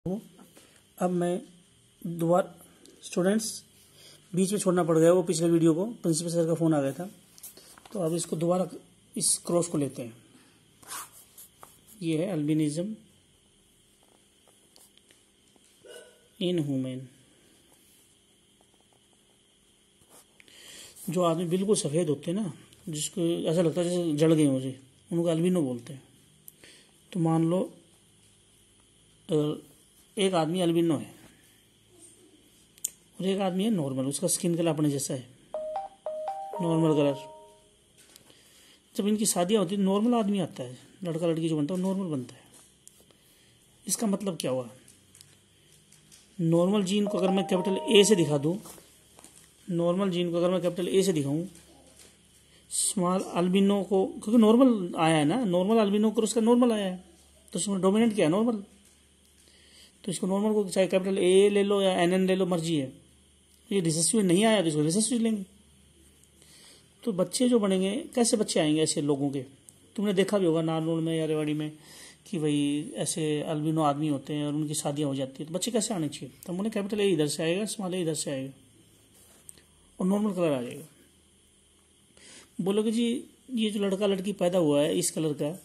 अब मैं दोबारा स्टूडेंट्स बीच में छोड़ना पड़ गया वो पिछले वीडियो को, प्रिंसिपल सर का फ़ोन आ गया था। तो अब इसको दोबारा इस क्रॉस को लेते हैं। ये है अल्बिनिज्म इन ह्यूमन। जो आदमी बिल्कुल सफ़ेद होते हैं ना, जिसको ऐसा लगता है जैसे जल गए मुझे, उनको अल्बिनो बोलते हैं। तो मान लो एक आदमी अल्बिनो है और एक आदमी है नॉर्मल, उसका स्किन कलर अपने जैसा है, नॉर्मल कलर। जब इनकी शादियाँ होती है नॉर्मल आदमी आता है, लड़का लड़की जो बनता है नॉर्मल बनता है। इसका मतलब क्या हुआ? नॉर्मल जीन को अगर मैं कैपिटल ए से दिखा दूँ, नॉर्मल जीन को अगर मैं कैपिटल ए से दिखाऊँ, स्मॉल अल्बिनो को, क्योंकि नॉर्मल आया है ना, नॉर्मल अल्बिनो को उसका नॉर्मल आया है, तो उसमें डोमिनेंट क्या है? नॉर्मल। तो इसको नॉर्मल को चाहे कैपिटल ए ले लो या एन ले लो, मर्जी है। ये रिसेसिव नहीं आया तो इसको रिसेसिव लेंगे। तो बच्चे जो बनेंगे, कैसे बच्चे आएंगे ऐसे लोगों के? तुमने देखा भी होगा नारनौल में या रेवाड़ी में कि भाई ऐसे अल्बिनो आदमी होते हैं और उनकी शादियाँ हो जाती है। तो बच्चे कैसे आने चाहिए? तो उन्हें कैपिटल ए इधर से आएगा, स्मॉल ए इधर से आएगा और नॉर्मल कलर आ जाएगा। बोलोगे जी ये जो लड़का लड़की पैदा हुआ है इस कलर का,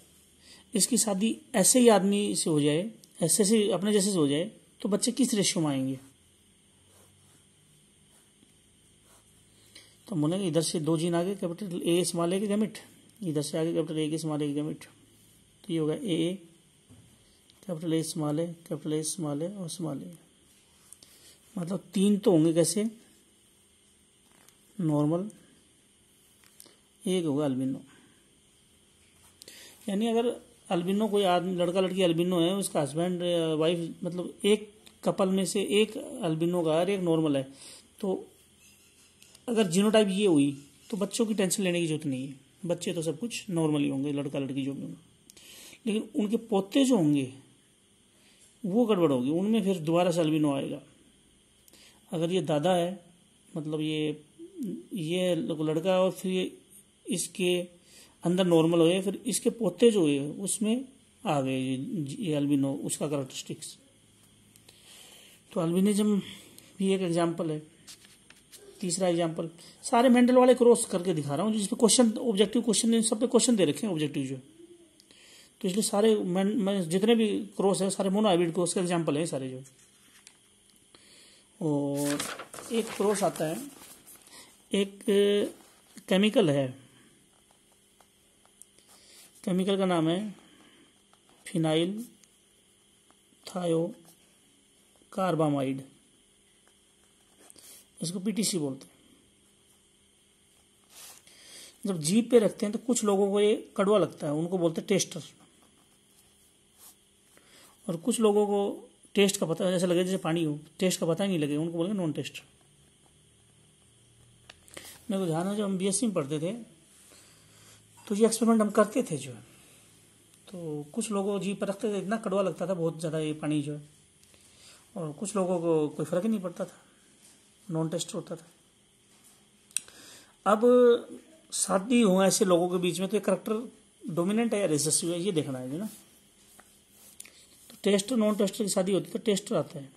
इसकी शादी ऐसे ही आदमी से हो जाए, ऐसे से अपने जैसे से हो जाए, तो बच्चे किस रेशियो में आएंगे? तो बोलेंगे इधर से दो जीन आगे कैपिटल ए स्मॉल ए के गैमेट, इधर से आगे कैपिटल ए के स्मॉल ए के गैमेट। तो ये होगा A capital A small A, capital A small A और स्मॉल ए। मतलब तीन तो होंगे कैसे? नॉर्मल, एक होगा अल्बिनो। यानी अगर अल्बिनो कोई आदमी, लड़का लड़की अल्बिनो है, उसका हस्बैंड वाइफ, मतलब एक कपल में से एक अल्बिनो का और एक नॉर्मल है, तो अगर जीनोटाइप ये हुई तो बच्चों की टेंशन लेने की जरूरत नहीं है। बच्चे तो सब कुछ नॉर्मल ही होंगे, लड़का लड़की जो भी होंगे। लेकिन उनके पोते जो होंगे वो गड़बड़ होगी, उनमें फिर दोबारा से अल्बिनो आएगा। अगर ये दादा है, मतलब ये लड़का और फिर ये इसके अंदर नॉर्मल हो, फिर इसके पोते जो है उसमें आ गए ये अल्बिनो, उसका कैरेक्टरिस्टिक्स। तो अल्बिनिज्म भी एक एग्जाम्पल है। तीसरा एग्जाम्पल, सारे मेंडल वाले क्रॉस करके दिखा रहा हूँ जिसपे क्वेश्चन, ऑब्जेक्टिव क्वेश्चन, सब पे क्वेश्चन दे रखे हैं ऑब्जेक्टिव जो। तो इसलिए सारे जितने भी क्रॉस है सारे मोनोहाइब्रिड क्रॉस के एग्जाम्पल है सारे जो। और एक क्रॉस आता है, एक केमिकल है, केमिकल का नाम है फिनाइल थायोकार्बामाइड, इसको पीटीसी बोलते हैं। जब जीभ पे रखते हैं तो कुछ लोगों को ये कड़वा लगता है, उनको बोलते हैं टेस्टर। और कुछ लोगों को टेस्ट का पता, ऐसा लगे जैसे पानी हो, टेस्ट का पता ही नहीं लगे, उनको बोलेंगे नॉन टेस्ट। मेरे को ध्यान है जब हम बीएससी में पढ़ते थे तो ये एक्सपेरिमेंट हम करते थे जो है। तो कुछ लोगों को जीभ पर रखते थे, इतना कड़वा लगता था बहुत ज़्यादा ये पानी जो है, और कुछ लोगों को कोई फर्क ही नहीं पड़ता था, नॉन टेस्ट होता था। अब शादी हो ऐसे लोगों के बीच में तो ये करेक्टर डोमिनेंट है या रिसेसिव है, ये देखना है ना। तो टेस्टर नॉन टेस्टर की शादी होती है तो टेस्टर आता है,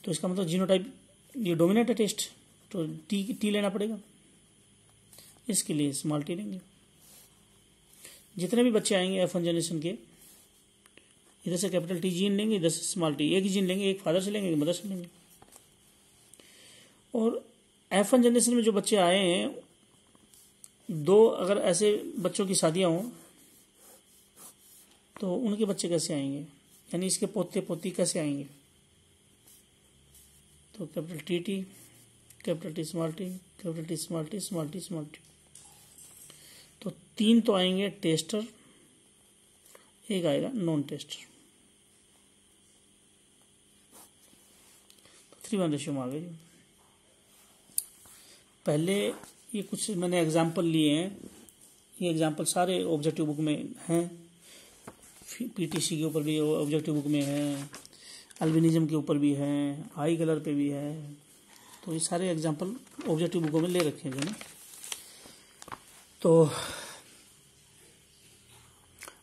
तो इसका मतलब जीनोटाइप ये डोमिनेंट है टेस्ट, तो टी लेना पड़ेगा। इसके लिए स्मॉल टी लेंगे। जितने भी बच्चे आएंगे F1 जनरेशन के, इधर से कैपिटल टी जीन लेंगे, इधर से स्मॉल टी, एक ही जीन लेंगे, एक फादर से लेंगे, एक मदर से लेंगे। और F1 जनरेशन में जो बच्चे आए हैं, दो अगर ऐसे बच्चों की शादियां हों तो उनके बच्चे कैसे आएंगे, यानी इसके पोते पोती कैसे आएंगे? तो capital T, capital T small T, capital T small T, small T small T. तो तीन तो आएंगे टेस्टर, एक आएगा नॉन टेस्टर। 3:1 रेशियो में आ गई। पहले ये कुछ मैंने एग्जाम्पल लिए हैं, ये एग्जाम्पल सारे ऑब्जेक्टिव बुक में हैं, पीटीसी के ऊपर भी ऑब्जेक्टिव बुक में है, अल्बिनिज्म के ऊपर भी है, आई कलर पे भी है। तो ये सारे एग्जाम्पल ऑब्जेक्टिव बुकों में ले रखे हैं जो ना। तो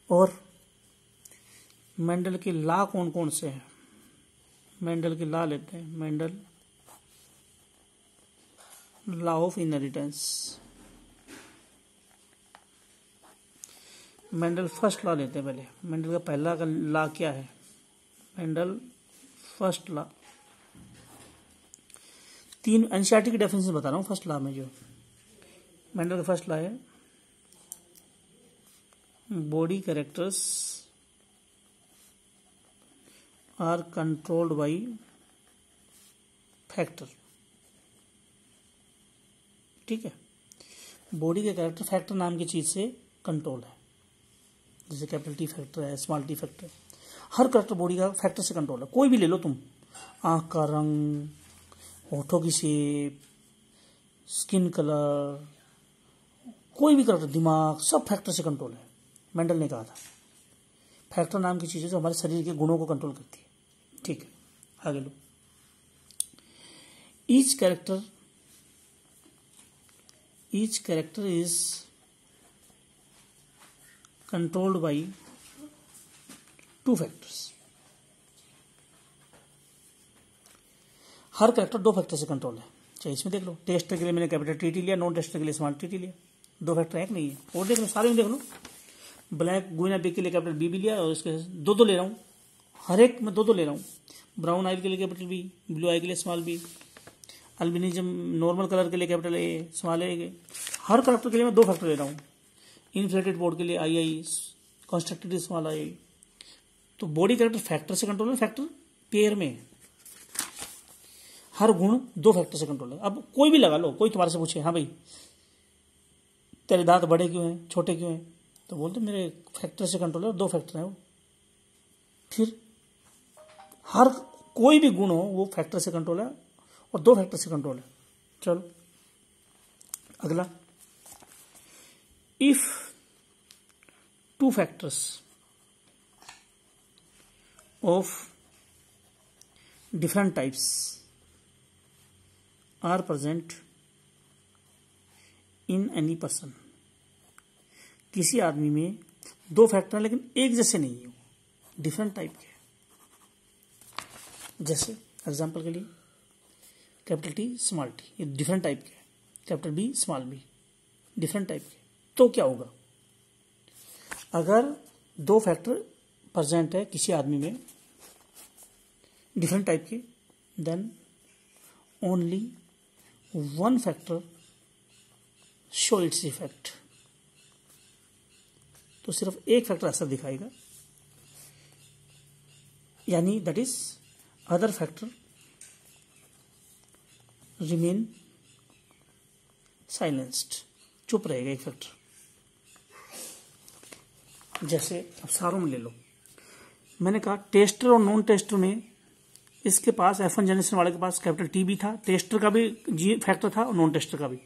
और मेंडल के लॉ कौन कौन से हैं? मेंडल के लॉ लेते हैं। Mendel law of inheritance. Mendel first law लेते हैं पहले। मेंडल का पहला का लॉ क्या है? Mendel first law. 3 एनसीईआरटी की डेफिनेशन बता रहा हूँ फर्स्ट लॉ में। जो मेंडल का फर्स्ट लॉ है, body characters are controlled by factor. ठीक है, बॉडी के कैरेक्टर फैक्टर नाम की चीज से कंट्रोल है। जैसे कैपिटल टी फैक्टर है, स्मॉल टी फैक्टर है। हर कैरेक्टर बॉडी का फैक्टर से कंट्रोल है। कोई भी ले लो तुम, आंख का रंग, होठों की शेप, स्किन कलर, कोई भी कैरेक्टर, दिमाग, सब फैक्टर से कंट्रोल है। मेंडल ने कहा था फैक्टर नाम की चीजें जो हमारे शरीर के गुणों को कंट्रोल करती है। ठीक है, आगे लो। Each character is controlled by 2 factors. हर कैरेक्टर 2 फैक्टर से कंट्रोल है। चाहे इसमें देख लो, टेस्टर के लिए मैंने कैपिटल टी लिया, नॉन टेस्टर के लिए स्मॉल टी लिया। 2 फैक्टर एक नहीं है। और देख लो, सारे में देख लो। ब्लैक गुइना बी के लिए कैपिटल बी भी लिया और इसके 2 ले रहा हूँ। हर एक में 2 ले रहा हूँ। ब्राउन आई के लिए कैपिटल बी, ब्लू आई के लिए small B, albinism normal colour के लिए कैपिटल ए, स्मॉल ए। हर कैरेक्टर के लिए मैं 2 फैक्टर ले रहा हूँ। इन्फ्लेटेड बोर्ड के लिए आई, कंस्ट्रक्टेड स्मॉल आई। तो बॉडी कैरेक्टर फैक्टर से कंट्रोल है, फैक्टर पेयर में है। हर गुण 2 फैक्टर से कंट्रोल है। अब कोई भी लगा लो, कोई तुम्हारे से पूछे, हाँ भाई तेरे दांत बड़े क्यों हैं, छोटे क्यों हैं, तो बोलते मेरे फैक्टर से कंट्रोल है और 2 फैक्टर है वो। फिर हर कोई भी गुण हो वो फैक्टर से कंट्रोल है और 2 फैक्टर से कंट्रोल है। चलो अगला, if 2 factors of different types are present in any person. किसी आदमी में 2 फैक्टर हैं लेकिन एक जैसे नहीं है, डिफरेंट टाइप के। जैसे एग्जांपल के लिए कैपिटल टी स्मॉल टी, ये डिफरेंट टाइप के। Capital B small B, different type के। तो क्या होगा अगर 2 फैक्टर प्रेजेंट है किसी आदमी में डिफरेंट टाइप के, then only 1 factor show its effect. तो सिर्फ एक फैक्टर असर दिखाएगा, यानी that is other factor remain silenced, चुप रहेगा एक फैक्टर। जैसे अब सारों में ले लो, मैंने कहा टेस्टर और नॉन टेस्टर में इसके पास F1 जनरेशन वाले के पास कैपिटल टी भी था, टेस्टर का भी जी फैक्टर था और नॉन टेस्टर का भी।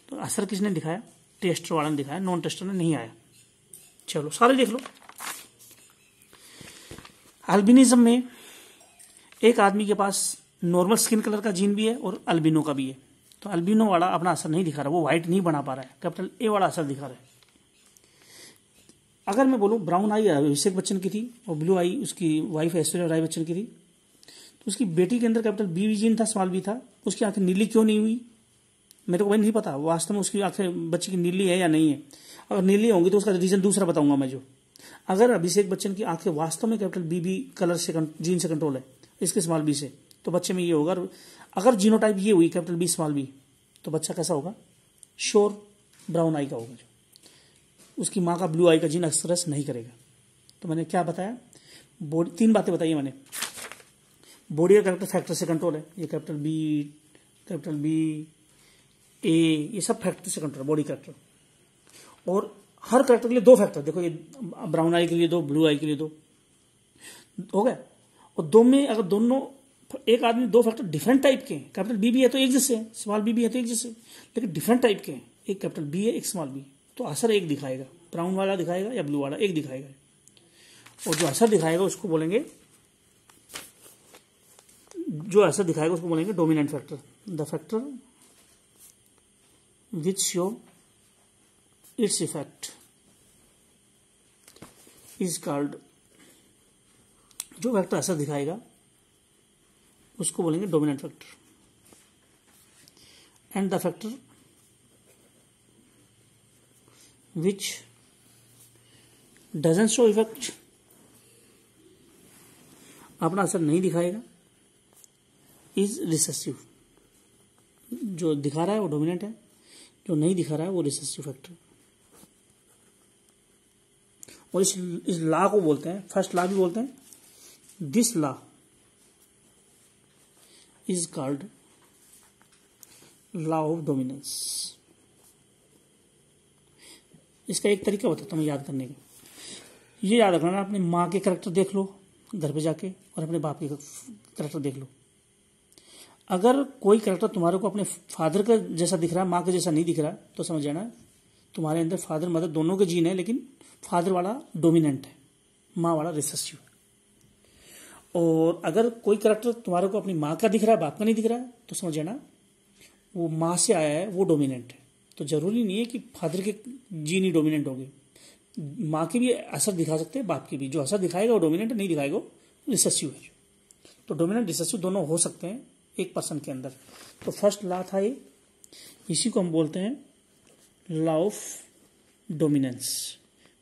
तो असर किसने दिखाया? टेस्टर वाला ने दिखाया, नॉन टेस्टर ने नहीं आया। चलो सारे देख लो। अल्बिनिज्म में एक आदमी के पास नॉर्मल स्किन कलर का जीन भी है और अल्बिनो का भी है। तो अल्बिनो वाला अपना असर नहीं दिखा रहा, वो व्हाइट नहीं बना पा रहा है, कैपिटल ए वाला असर दिखा रहा है। अगर मैं बोलूं ब्राउन आई अभिषेक बच्चन की थी और ब्लू आई उसकी वाइफ ऐश्वर्या राय बच्चन की थी, तो उसकी बेटी के अंदर कैपिटल बी जीन था, स्मॉल बी था। उसकी आंखें नीली क्यों नहीं हुई मेरे को भाई नहीं पता, वास्तव में उसकी आंखें बच्चे की नीली है या नहीं है। अगर नीली होंगी तो उसका रीजन दूसरा बताऊंगा मैं। जो अगर अभिषेक बच्चन की आंखें वास्तव में कैपिटल बी कलर से जीन से कंट्रोल है, इसके स्मॉल बी से, तो बच्चे में ये होगा। अगर जीनोटाइप ये हुई कैपिटल बी स्मॉल बी, तो बच्चा कैसा होगा? श्योर ब्राउन आई का होगा। जो उसकी माँ का ब्लू आई का जीन एक्सप्रेस नहीं करेगा। तो मैंने क्या बताया? बॉडी 3 बातें बताई मैंने। बॉडी का कैरेक्टर फैक्टर से कंट्रोल है, ये कैपिटल बी ए, ये सब फैक्टर से कंट्रोल है बॉडी कैरेक्टर। और हर कैरेक्टर के लिए 2 फैक्टर, देखो ये ब्राउन आई के लिए 2, ब्लू आई के लिए 2 हो गए। और 2 में अगर दोनों एक आदमी 2 फैक्टर डिफरेंट टाइप के हैं, कैपिटल बी भी है तो एक जैसे है, स्मॉल बी भी है तो एक जैसे, लेकिन डिफरेंट टाइप के हैं, एक कैपिटल बी है एक स्मॉल बी, तो असर एक दिखाएगा। ब्राउन वाला दिखाएगा या ब्लू वाला, एक दिखाएगा। और जो असर दिखाएगा उसको बोलेंगे dominant factor. The factor which show its effect is called जो फैक्टर असर दिखाएगा उसको बोलेंगे dominant factor. And the factor which doesn't show effect, अपना असर नहीं दिखाएगा, इज रिसेसिव। जो दिखा रहा है वो डोमिनेंट है, जो नहीं दिखा रहा है वो रिसेसिव फैक्टर। और इस लॉ को बोलते हैं, फर्स्ट लॉ भी बोलते हैं, this law is called law of dominance. इसका एक तरीका बताता हूँ याद करने का। ये याद रखना, अपनी माँ के करैक्टर देख लो घर पे जाके और अपने बाप के करैक्टर देख लो। अगर कोई करैक्टर तुम्हारे को अपने फादर का जैसा दिख रहा है, माँ के जैसा नहीं दिख रहा, तो समझ जाना तुम्हारे अंदर फादर मदर दोनों के जीन है, लेकिन फादर वाला डोमिनेंट है, माँ वाला रिसेसिव। और अगर कोई करैक्टर तुम्हारे को अपनी माँ का दिख रहा है, बाप का नहीं दिख रहा है, तो समझ जाना वो माँ से आया है, वो डोमिनेंट है। तो जरूरी नहीं है कि फादर के जीन ही डोमिनेंट होंगे, माँ के भी असर दिखा सकते हैं, बाप के भी। जो असर दिखाएगा वो डोमिनेंट है, नहीं दिखाएगा वो रिसेसिव है। तो डोमिनेंट रिसेसिव दोनों हो सकते हैं एक पर्सन के अंदर। तो फर्स्ट लॉ था ये, इसी को हम बोलते हैं लॉ ऑफ डोमिनेंस।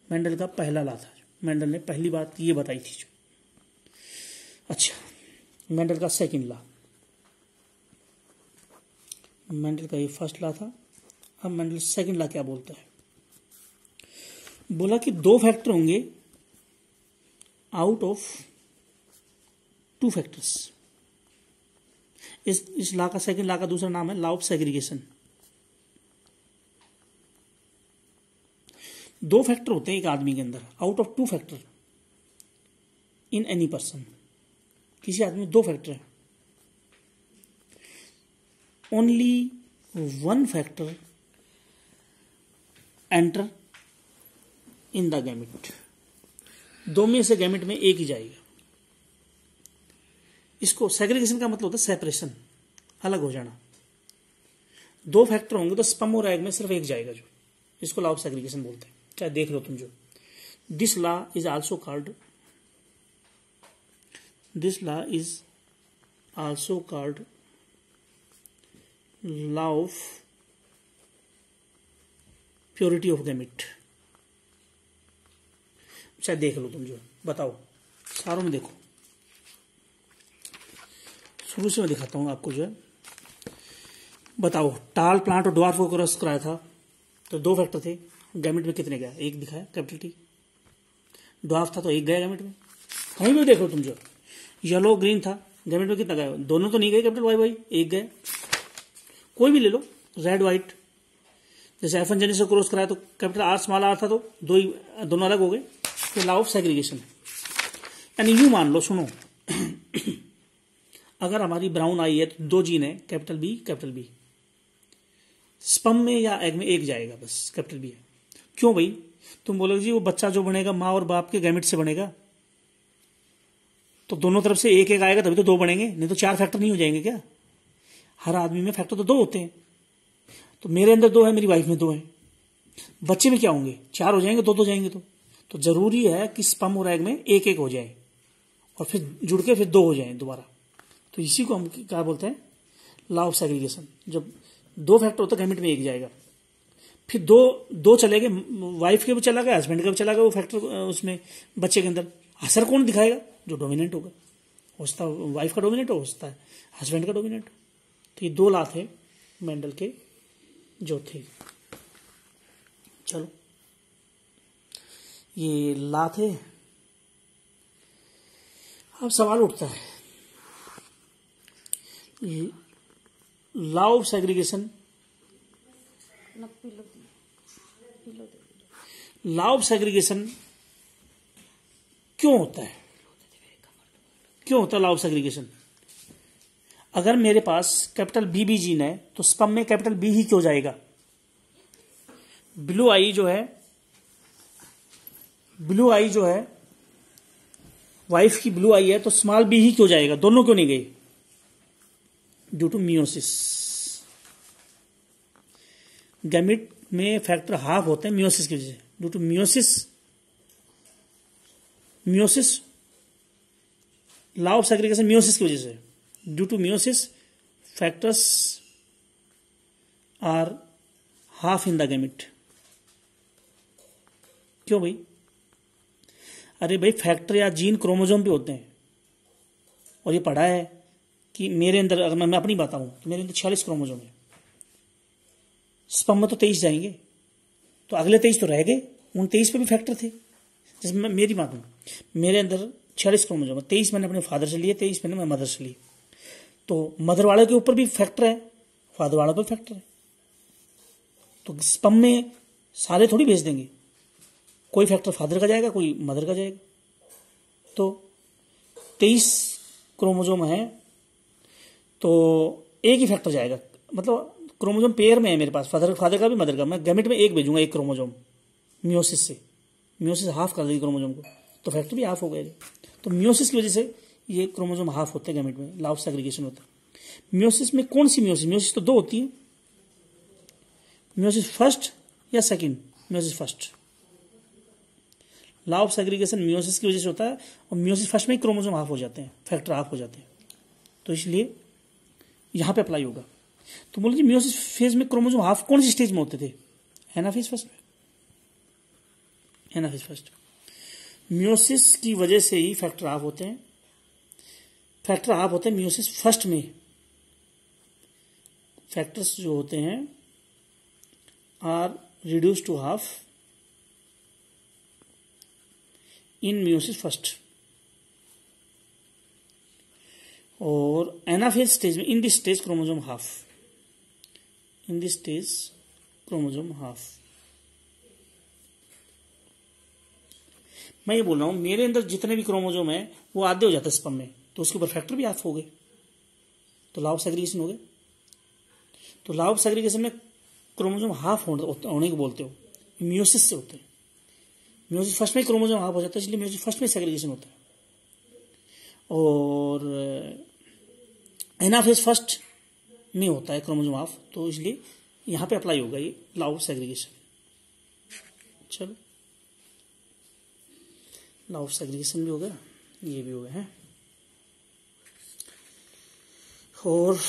मेंडल का पहला लॉ था, मेंडल ने पहली बात ये बताई थी जो। अच्छा, मेंडल का सेकंड लॉ, मेंडल का ये फर्स्ट लॉ था। अब मेंडल सेकंड लॉ क्या बोलता है? बोला कि दो फैक्टर होंगे आउट ऑफ टू फैक्टर्स। इस लॉ का सेकंड लॉ का दूसरा नाम है लॉ ऑफ सेग्रीगेशन। दो फैक्टर होते हैं एक आदमी के अंदर, out of two factor in any person. किसी आदमी में दो फैक्टर है, only one factor enter in the gamete. दो में से गैमेट में एक ही जाएगा। इसको सेग्रीगेशन का मतलब होता है सेपरेशन, अलग हो जाना। दो फैक्टर होंगे तो स्पर्म और एग में सिर्फ एक जाएगा, जो इसको लॉ ऑफ सेग्रीगेशन बोलते हैं। चाहे देख लो तुम जो। This law is also called law of purity of gamete. चाहे देख लो तुम जो, बताओ सारों में देखो। शुरू से मैं दिखाता हूँ आपको जो है। बताओ, टाल प्लांट और ड्वार्फ को क्रॉस कराया था तो दो फैक्टर थे, गैमेट में कितने गया? एक दिखाया, कैपिटल टी। ड्वार्फ था तो एक गया गैमेट में। कहीं भी देखो तुम जो, येलो ग्रीन था, गैमेट में कितना गया? दोनों तो नहीं गए कैपिटल वाई वाई, एक गए। कोई भी ले लो, रेड व्हाइट, जैसे एफन जेनी से क्रॉस कराया तो कैपिटल आर स्मॉल आर था तो दोनों अलग हो गए। तो लॉ ऑफ सेग्रीगेशन है। यानी यूं मान लो, सुनो, अगर हमारी ब्राउन आई है तो दो जीन है, कैपिटल बी। स्पर्म में या एग में एक जाएगा बस, कैपिटल बी है। क्यों भाई? तुम बोलोगे जी वो बच्चा जो बनेगा माँ और बाप के गैमेट से बनेगा, तो दोनों तरफ से एक एक आएगा तभी तो दो बनेंगे, नहीं तो चार फैक्टर नहीं हो जाएंगे क्या? हर आदमी में फैक्टर तो दो होते हैं। तो मेरे अंदर दो है, मेरी वाइफ में दो है, बच्चे में क्या होंगे? चार हो जाएंगे, दो तो जाएंगे। तो जरूरी है कि स्पर्म और एग में एक एक हो जाए और फिर जुड़ के फिर दो हो जाए दोबारा। तो इसी को हम क्या बोलते हैं? Law of segregation. जब दो फैक्टर होता है गैमेट में एक जाएगा, फिर दो चले गए, वाइफ के भी चला गया, हस्बैंड का भी चला गया वो फैक्टर उसमें बच्चे के अंदर। असर कौन दिखाएगा? जो डोमिनेंट होगा। हो सकता है वाइफ का डोमिनेंट हो सकता है हस्बैंड का डोमिनेंट। तो ये दो लॉ थे मेंडल के जो थे। चलो, ये लॉ थे। अब सवाल उठता है, law of segregation, law of segregation क्यों होता है? क्यों होता है लॉ ऑफ सेग्रीगेशन? अगर मेरे पास कैपिटल बी जीन है तो स्पर्म में कैपिटल बी ही क्यों जाएगा? ब्लू आई जो है वाइफ की ब्लू आई है तो स्मॉल बी ही क्यों जाएगा? दोनों क्यों नहीं गए? Due to meiosis. गैमेट में फैक्टर हाफ होते हैं मियोसिस की वजह से। Due to meiosis law of segregation meiosis की वजह से, due to meiosis factors are half in the gamete. क्यों भाई? अरे भाई फैक्टर या जीन क्रोमोजोम पे होते हैं, और ये पढ़ा है कि मेरे अंदर, अगर मैं अपनी बताऊं तो मेरे अंदर 46 क्रोमोजोम है, स्पर्म में तो 23 जाएंगे, तो अगले 23 तो रह गए, उन 23 पे भी फैक्टर थे। जैसे मैं मेरी बात हूं, मेरे अंदर 46 क्रोमोजोम है, 23 मैंने अपने फादर से लिए, 23 मैंने मैं मदर से लिए, तो मदर वाले के ऊपर भी फैक्टर है, फादर वाले पर फैक्टर है, तो स्पर्म में सारे थोड़ी भेज देंगे, कोई फैक्टर फादर का जाएगा, कोई मदर का जाएगा। तो 23 क्रोमोजोम है, तो एक ही फैक्टर जाएगा, मतलब क्रोमोजोम पेयर में है मेरे पास, फादर का भी मदर का, मैं गैमेट में एक भेजूंगा, एक क्रोमोजोम मियोसिस से, मियोसिस हाफ कर देगी क्रोमोजोम को, तो फैक्टर भी हाफ हो गए। तो मियोसिस की वजह से ये क्रोमोजोम हाफ होते हैं गैमेट में, लॉ ऑफ सेग्रीगेशन होता है। मियोसिस में कौन सी मियोसिस? मियोसिस तो 2 होती है, मियोसिस फर्स्ट या second? Meiosis first. Law of segregation meiosis की वजह से होता है, और मियोसिस फर्स्ट में ही क्रोमोजोम हाफ हो जाते हैं, फैक्टर हाफ हो जाते हैं, तो इसलिए यहां पे अप्लाई होगा। तो बोलो जी मियोसिस फेज में क्रोमोजोम हाफ कौन सी स्टेज में होते थे? एनाफेज फर्स्ट में, एनाफेज फर्स्ट। मियोसिस की वजह से ही फैक्टर हाफ होते हैं, फैक्टर हाफ होते हैं मियोसिस फर्स्ट में। फैक्टर्स जो होते हैं are reduce to half in meiosis first, और एनाफेज स्टेज में, in this stage chromosome half, in this stage chromosome half. मैं ये बोल रहा हूं मेरे अंदर जितने भी क्रोमोजोम है वो आधे हो जाते हैं स्पर्म में, तो उसके ऊपर फैक्टर भी हाफ हो गए, तो लॉ ऑफ सेग्रीगेशन हो गए। तो लॉ ऑफ सेग्रीगेशन में क्रोमोजोम हाफ होने को बोलते हो, मियोसिस से होते हैं। मियोसिस फर्स्ट में क्रोमोजोम हाफ हो जाता है, इसलिए मियोसिस फर्स्ट में सेग्रीगेशन होता है, और एनाफेज फर्स्ट में होता है क्रोमोजोम हाफ, तो इसलिए यहां पे अप्लाई होगा ये लॉ ऑफ सेग्रीगेशन। चलो, लॉ ऑफ सेग्रीगेशन भी हो गया, ये भी हो गया है। और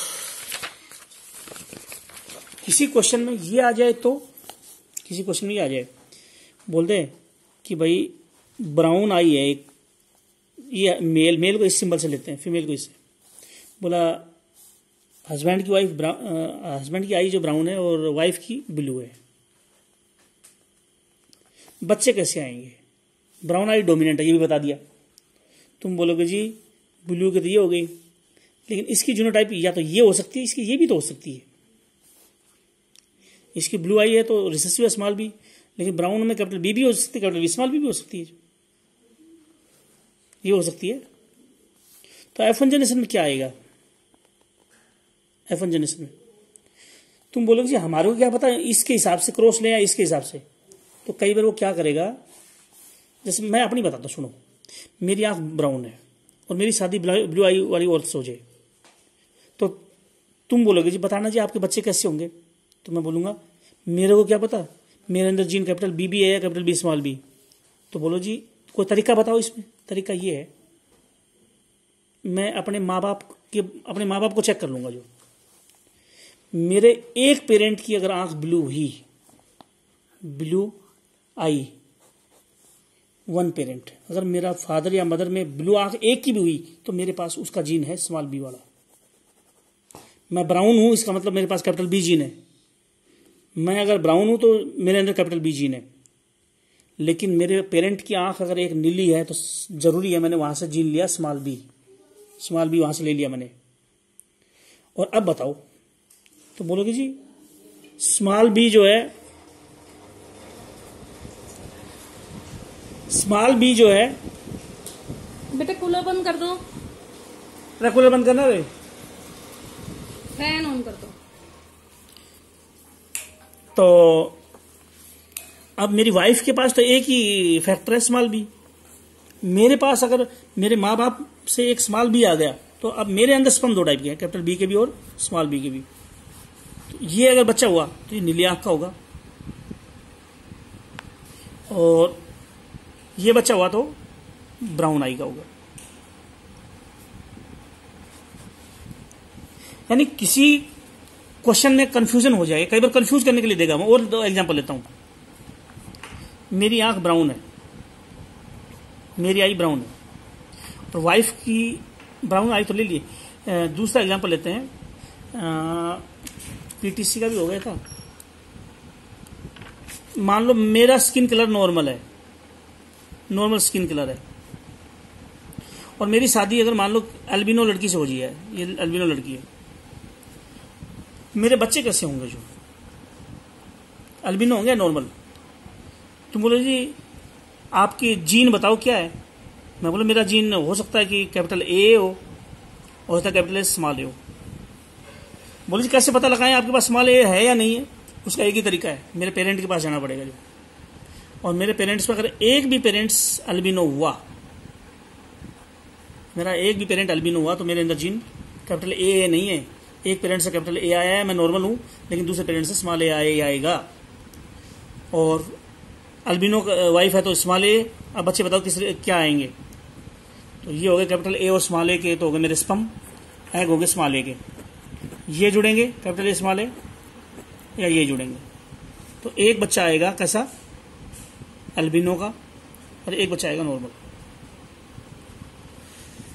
किसी क्वेश्चन में ये आ जाए, तो किसी क्वेश्चन में ये आ जाए, बोल दे कि भाई ब्राउन आई है एक, ये मेल को इस सिंबल से लेते हैं, फीमेल को इससे, बोला हस्बैंड की आई जो ब्राउन है और वाइफ की ब्लू है, बच्चे कैसे आएंगे? ब्राउन आई डोमिनेंट है, ये भी बता दिया। तुम बोलोगे जी ब्लू की तो ये हो गई, लेकिन इसकी जीनोटाइप या तो ये हो सकती है, इसकी ये भी तो हो सकती है। इसकी ब्लू आई है तो रिसेसिव स्मॉल बी, लेकिन ब्राउन में कैपिटल बी भी हो सकती है, कैपिटल बी स्मॉल बी भी हो सकती है, ये हो सकती है। तो F1 जनरेशन में क्या आएगा? F1 जनरेशन में तुम बोलोगे जी हमारे को क्या पता, इसके हिसाब से क्रॉस ले या इसके हिसाब से, तो कई बार वो क्या करेगा, जैसे मैं अपनी बताता हूं, सुनो, मेरी आंख ब्राउन है और मेरी शादी ब्लू आई वाली औरत से हो जाए, तो तुम बोलोगे जी बताना जी आपके बच्चे कैसे होंगे, तो मैं बोलूंगा मेरे को क्या पता, मेरे अंदर जीन कैपिटल बी भी है या कैपिटल बी स्मॉल बी, तो बोलो जी कोई तरीका बताओ इसमें। तरीका ये है, मैं अपने माँ बाप को चेक कर लूंगा, जो मेरे एक पेरेंट की अगर आंख ब्लू हुई, ब्लू आई, वन पेरेंट, अगर मेरा फादर या मदर में ब्लू आंख एक की भी हुई, तो मेरे पास उसका जीन है स्मॉल बी वाला। मैं ब्राउन हूं, इसका मतलब मेरे पास कैपिटल बी जीन है। मैं अगर ब्राउन हूं तो मेरे अंदर कैपिटल बी जीन है, लेकिन मेरे पेरेंट की आंख अगर एक नीली है तो जरूरी है मैंने वहां से जीन लिया स्मॉल बी वहां से ले लिया मैंने। और अब बताओ, तो बोलोगे जी स्मॉल बी जो है, बेटा कूलर बंद कर दो, कूलर बंद करना रे, फैन ऑन कर दो। तो अब मेरी वाइफ के पास तो एक ही फैक्टर है स्मॉल बी, मेरे पास अगर मेरे माँ बाप से एक स्मॉल बी आ गया, तो अब मेरे अंदर स्पर्म 2 टाइप के हैं, कैपिटल बी के भी और स्मॉल बी के भी। तो ये अगर बच्चा हुआ तो ये नीली आंख का होगा, और ये बच्चा हुआ तो ब्राउन आई का होगा। यानी किसी क्वेश्चन में कंफ्यूजन हो जाए, कई बार कंफ्यूज करने के लिए देगा। मैं और दो एग्जांपल लेता हूं। मेरी आंख ब्राउन है, मेरी आई ब्राउन है, और वाइफ की ब्राउन आई तो ले लिए। दूसरा एग्जांपल लेते हैं, पीटीसी का भी हो गया था। मान लो मेरा स्किन कलर नॉर्मल है, नॉर्मल स्किन कलर है, और मेरी शादी अगर मान लो अल्बिनो लड़की से हो रही है, ये अल्बिनो लड़की है, मेरे बच्चे कैसे होंगे? जो अल्बिनो होंगे नॉर्मल? तुम बोले जी आपकी जीन बताओ क्या है। मैं बोला मेरा जीन हो सकता है कि कैपिटल ए हो, और होता है कैपिटल ए स्मॉल ए हो। बोले जी कैसे पता लगाएं आपके पास स्मॉल ए है या नहीं है? उसका एक ही तरीका है, मेरे पेरेंट के पास जाना पड़ेगा जो, और मेरे पेरेंट्स में अगर एक भी पेरेंट्स अल्बिनो हुआ, मेरा एक भी पेरेंट अल्बिनो हुआ, तो मेरे अंदर जीन कैपिटल ए नहीं है। एक पेरेंट से कैपिटल ए आया है, मैं नॉर्मल हूं, लेकिन दूसरे पेरेंट से स्मॉल ए आएगा। और अल्बिनो वाइफ है तो स्मॉल ए। अब बच्चे बताओ किस क्या आएंगे? तो ये हो गए कैपिटल ए और स्मॉल ए के, तो हो गए मेरे स्पर्म, एग हो गए स्मॉल ए के। ये जुड़ेंगे कैपिटल ए स्मॉल ए, या ये जुड़ेंगे, तो एक बच्चा आएगा कैसा? अल्बिनो का, और एक बच्चा आएगा नॉर्मल।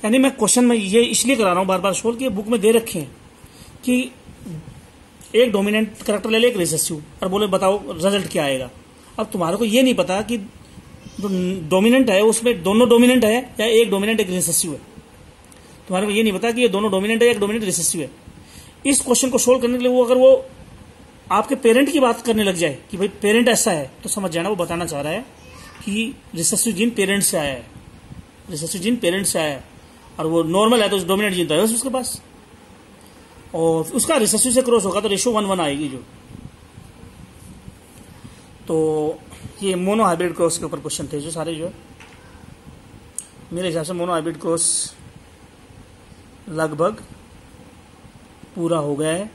यानी मैं क्वेश्चन में ये इसलिए करा रहा हूं बार बार सोल्व, कि बुक में दे रखे हैं कि एक डोमिनेंट करेक्टर ले ले, एक रिसेसिव, और बोले बताओ रिजल्ट क्या आएगा। अब तुम्हारे को ये नहीं पता कि जो डोमिनेंट है उसमें दोनों डोमिनेंट है या एक डोमिनेंट एक रिसेसिव है। तुम्हारे को ये नहीं पता कि ये दोनों डोमिनेंट है या एक डोमिनेंट रिसेसिव है। इस क्वेश्चन को सोल्व करने के लिए वो अगर वो आपके पेरेंट की बात करने लग जाए कि भाई पेरेंट ऐसा है, तो समझ जाना वो बताना चाह रहा है कि रिसेसिव जीन पेरेंट से आया है, रिसेसिव जीन पेरेंट से आया है, और वो नॉर्मल है तो डोमिनेंट जीन तो है उसके पास, और उसका रिसेसिव से क्रॉस होगा तो रेशियो 1:1 आएगी जो। तो ये मोनो हाइब्रिड क्रॉस के ऊपर क्वेश्चन थे जो सारे, जो है मेरे हिसाब से मोनो हाइब्रिड क्रॉस लगभग पूरा हो गया है,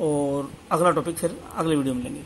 और अगला टॉपिक फिर अगले वीडियो में लेंगे।